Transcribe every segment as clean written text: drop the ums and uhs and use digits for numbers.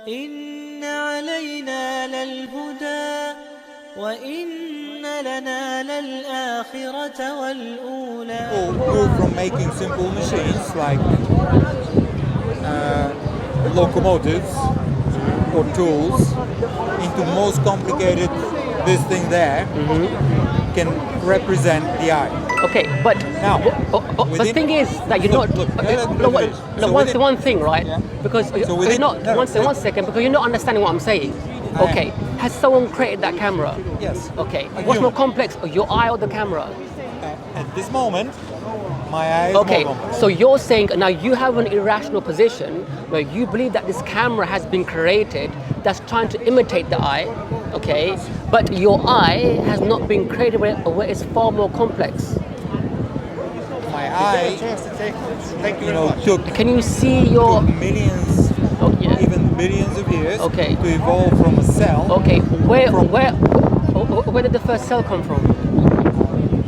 إن علينا للهدى وإن لنا للآخرة والأولى. People move from making simple machines like locomotives or tools into most complicated. This thing there can represent the eye. Okay, but Now, the thing is that you're not. One thing, right? Yeah. Because So you're not. no, One second, because you're not understanding what I'm saying. I Okay, has someone created that camera? Yes. Okay, A what's more human. complex, your eye or the camera? At this moment, my eye is Okay, more complex. so you're saying now you have an irrational position where you believe that this camera has been created that's trying to imitate the eye, okay, but your eye has not been created where it's far more complex. My eye, took Can you see your? millions, Yeah. even billions of years Okay. to evolve from a cell. Okay, where did the first cell come from?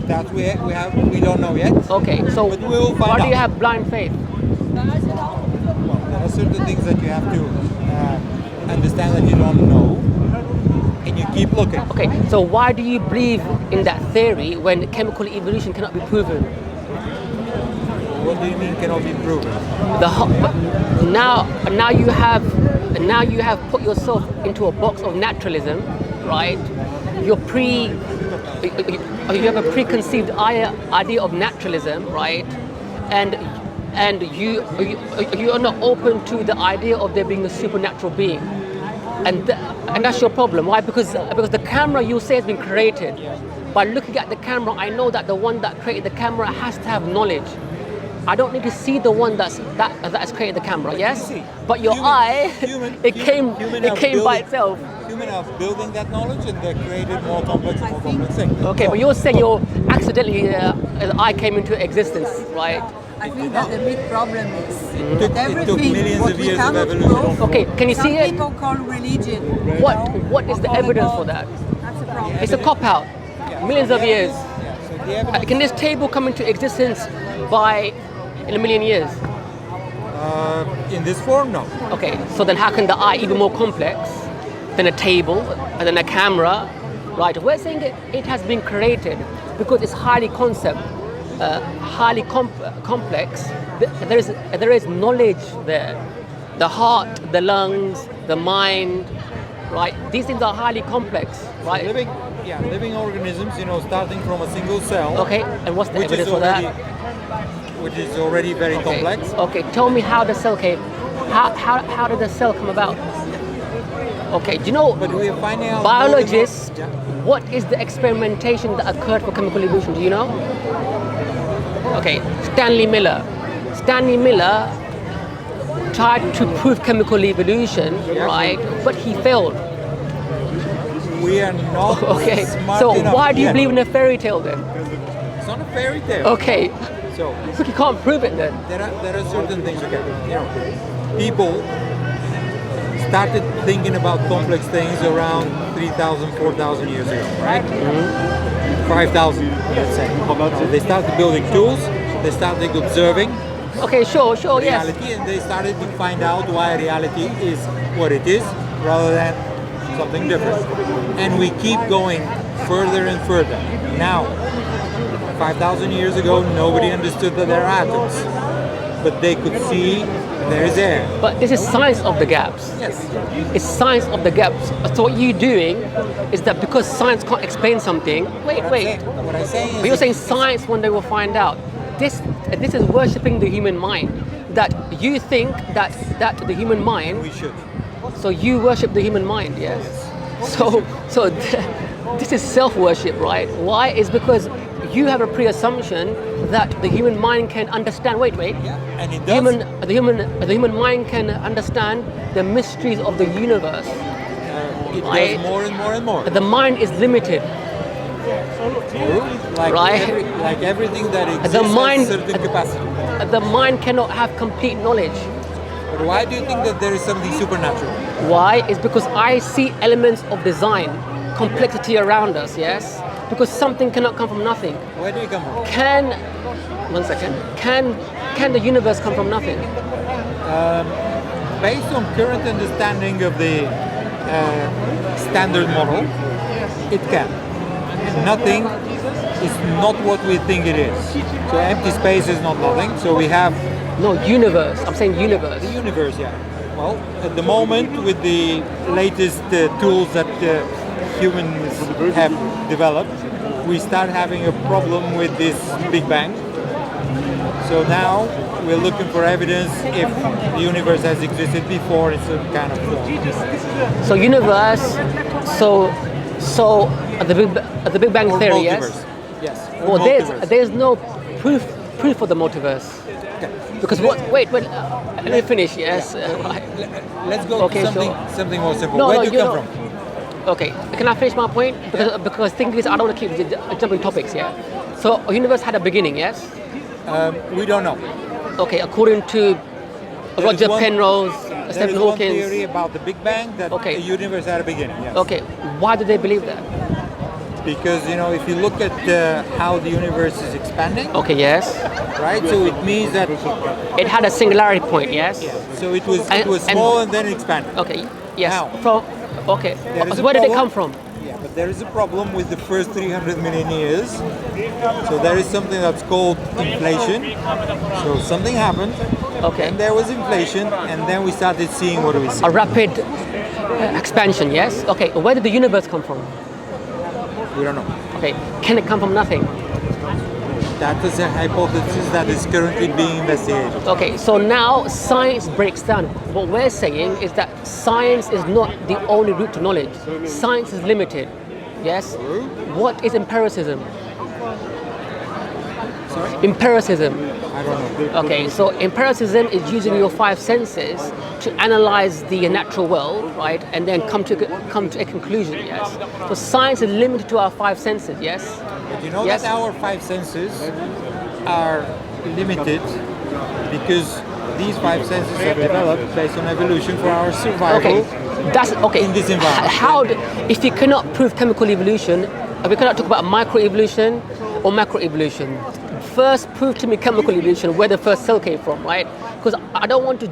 That we don't know yet. Okay, so But we will find why do you out. have blind faith? Well, there are certain things that you have to understand that you don't know, and you keep looking. Okay, so why do you believe in that theory when chemical evolution cannot be proven? What do you mean cannot be proven? Now you have put yourself into a box of naturalism, right? You have a preconceived idea of naturalism, right? And you are not open to the idea of there being a supernatural being, and that's your problem. Why? Because the camera you say has been created. By looking at the camera, I know that the one that created the camera has to have knowledge. I don't need to see the one that has created the camera. Yes, but your eye, it came by itself. Humans are building that knowledge, and they're created more complex things. Okay, but you're saying you're accidentally the eye came into existence, right? I think that the big problem is It that took everything millions what of we years of cannot evolution. prove, Okay, can you see some it? people call religion. What is the evidence for that? That's a problem. It's a cop out. Millions of years. Yeah, so the evidence, Can this table come into existence in a million years? in this form, no. Okay, so then how can the eye even more complex than a table and then a camera, right? We're saying it has been created because it's highly complex. There is knowledge there. The heart, the lungs, the mind, right? These things are highly complex, right? Living organisms, starting from a single cell. Okay, and what's the which evidence is for that? Which is already very complex. Okay, tell me how the cell came. How did the cell come about? Okay, do you know, But we are finding out biologists, more and more- what is the experimentation that occurred for chemical evolution? Do you know? Okay, Stanley Miller. Stanley Miller tried to prove chemical evolution, right? But he failed. We are not Okay, smart so enough why do you yet. believe in a fairy tale then? It's not a fairy tale. Okay, So you can't prove it then. there are certain things. Okay, people started thinking about complex things around 3,000, 4,000 years ago, right? 5,000, let's say. So they started building tools. They started observing Okay, sure, yes. reality, and they started to find out why reality is what it is, rather than something different. And we keep going further and further. Now, 5,000 years ago, nobody understood that there are atoms, but they could see there is air. But this is science of the gaps. Yes. It's science of the gaps. So what you're doing is that because science can't explain something, wait. What I'm saying is, But you're saying science one day will find out. This is worshipping the human mind. That you think that the human mind. we should. So you worship the human mind, yes. So this is self-worship, right? Why? Is because you have a pre-assumption that the human mind can understand. Wait. Yeah, and it does. The human mind can understand the mysteries of the universe. It Right. does more and more and more. The mind is limited. Like Right. like everything that exists The mind- has certain capacity. The mind cannot have complete knowledge. But why do you think that there is something supernatural? Why? It's because I see elements of design, complexity around us, yes? Because something cannot come from nothing. Where do you come from? Can the universe come from nothing? based on current understanding of the standard model, it can. Nothing is not what we think it is. So empty space is not nothing. So we have No, universe. I'm saying universe. the universe, yeah. Well, at the moment, with the latest tools that humans have developed, we start having a problem with this Big Bang. So now we're looking for evidence if the universe has existed before in some kind of form. So universe. So the Big Bang Or theory. multiverse. Yes. Yes. or Well, multiverse. there's no proof for the multiverse. Okay. Because what? Wait. Let me finish. Yes. Right. Let's go Okay, to something more simple. Where do you come from? Okay, can I finish my point? Because the thing is, I don't want to keep jumping topics, yeah? So, a universe had a beginning, yes? We don't know. Okay, according to There Roger is one- Penrose, There Stephen is one Hawking. theory about the Big Bang that Okay. the universe had a beginning. Yes. Okay, why do they believe that? Because if you look at how the universe is expanding, Okay, yes. right? So it means that It had a singularity point, yes? so it was And- small and then expanded. Okay, yes. Now. Okay, There is a where did it problem. come from? Yeah, but there is a problem with the first 300 million years. So there is something that's called inflation. So something happened, Okay. and there was inflation, and then we started seeing what we see. A rapid expansion, yes? Okay, where did the universe come from? We don't know. Okay, can it come from nothing? That is a hypothesis that is currently being investigated. Okay, so now science breaks down. What we're saying is that science is not the only route to knowledge. Science is limited. Yes? What is empiricism? Sorry? Empiricism. I don't know. Okay, so empiricism is using your five senses to analyze the natural world, right? And then come to a conclusion, yes? So science is limited to our five senses, yes? But you know Yes. that our five senses are limited because these five senses are developed based on evolution for our survival. Okay, that's okay. In this environment. If you cannot prove chemical evolution, we cannot talk about microevolution or macroevolution. First, prove to me chemical evolution, where the first cell came from, right? Because I don't want to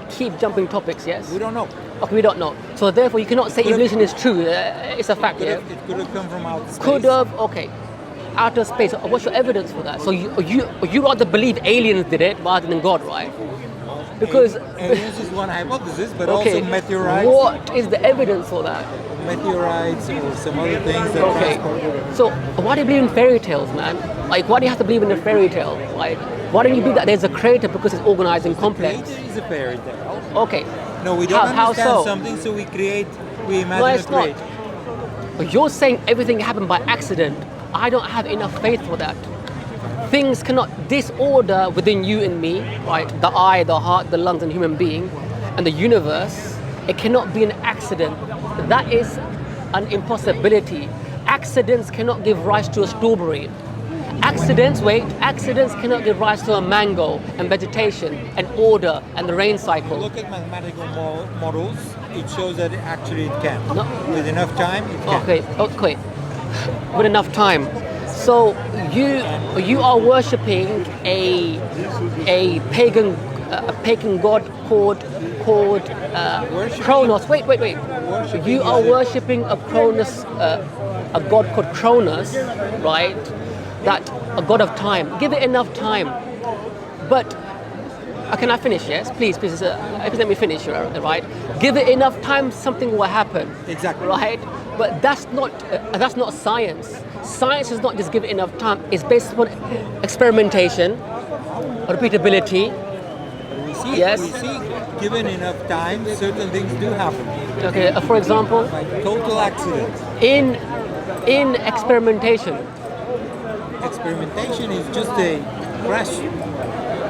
keep jumping topics. Yes. We don't know. Okay, we don't know. So therefore, you cannot say Could have- evolution is true. It's a fact. Yeah. It could have come from outer space. Could have. Okay. Outer space. What's your evidence for that? So you rather believe aliens did it rather than God, right? Because aliens is one hypothesis, but okay, also meteorites. what is the evidence for that? Meteorites or some other things that Okay. transport. So why do you believe in fairy tales, man? Like, why do you have to believe in a fairy tale? Like, why don't you believe that there's a creator because it's organized and complex? Creator is a fairy tale. Okay. No, we don't How understand so? something, so we imagine No, a it's not. creator. But you're saying everything happened by accident. I don't have enough faith for that. Things cannot disorder within you and me, right? The eye, the heart, the lungs, and human being, and the universe. It cannot be an accident. That is an impossibility. Accidents cannot give rise to a strawberry. Accidents cannot give rise to a mango and vegetation and order and the rain cycle. Look at mathematical models. It shows that actually it can. No. With enough time, it can. Okay. With enough time. So you are worshipping a pagan god called Kronos. Wait. You are worshipping a god called Kronos, right? That a god of time. Give it enough time. But can I finish? Yes, please let me finish. Right? Give it enough time, something will happen. Exactly. Right? But that's not science. Science is not just give it enough time. It's based upon experimentation, repeatability. We see, Yes. given enough time, certain things do happen. Okay, for example, Like total accident. in experimentation. Experimentation is just a crash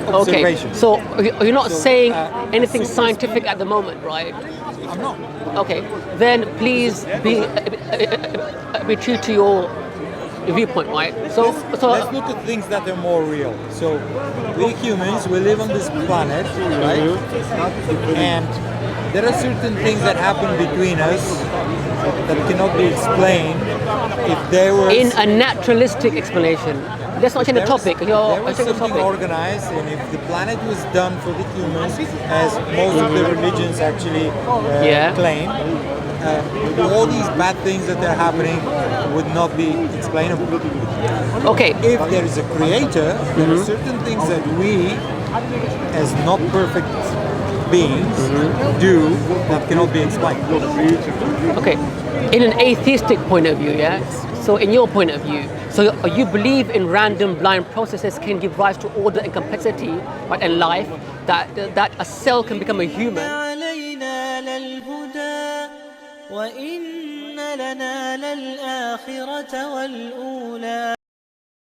Okay, observation. so you're not So, saying anything so- scientific at the moment, right? I'm not. Okay, then please be true to your viewpoint, right? Let's look at things that are more real. So we humans, we live on this planet, right? And there are certain things that happen between us that cannot be explained if they were in a naturalistic explanation. let's not change the topic. There You're was changing the something topic. organized, and if the planet was done for the humans, as most of the religions actually Yeah. claim, all these bad things that are happening would not be explainable. Okay. If there is a creator, there are certain things that we, as not perfect beings, do that cannot be explained. Okay. In an atheistic point of view, yeah. So in your point of view, so you believe in random blind processes can give rise to order and complexity, right, and life, that a cell can become a human. علينا للهدى وإن لنا للآخرة والأولى